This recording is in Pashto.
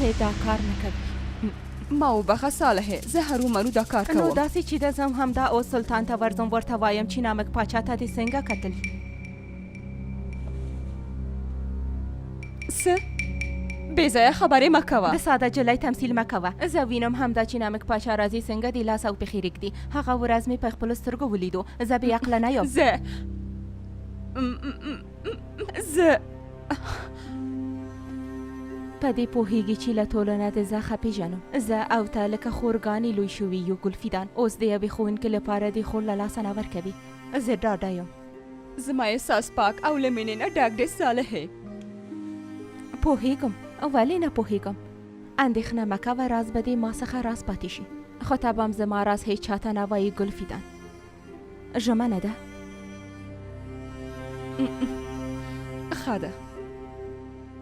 ته دا کار نه کوي. ما وبخه صالحه، زه هرومرو دا کار نو کوم. داسې چې د زم همدا اوس سلطان ته ورځم ورته وایم چې نامک پاچا ته دې څنګه کتل. څه بې ځایه خبرې مه کوه. د ساده جلۍ تمثیل مه کوه. زه وینم همدا چې نامک پاچا راځي څنګه د لاس او پښې ریږدي. هغه ورځ مې په خپلو سترګو ولیدو. زه بې عقله نه یم. زه په دې پوهیږي چې له ټولو نه د زه ښه پېژنم. زه او ته لکه خورګانې لوی شوي یو ګلفیدان. اوس د یوې ښوونکي لپاره د خور له لاسه نه ورکوي. زه ډاډه یم. زما احساس پاک او له مینې نه ډک دی صالحې. پوهیږم، ولې نه پوهیږم. اندېښنه مه کوه، راز به دې ما څخه راز پاتې شي. خو ته به هم زما راز هیڅ چاته نه وایي ګلفیدان. ژمنه ده؟ ښه ده.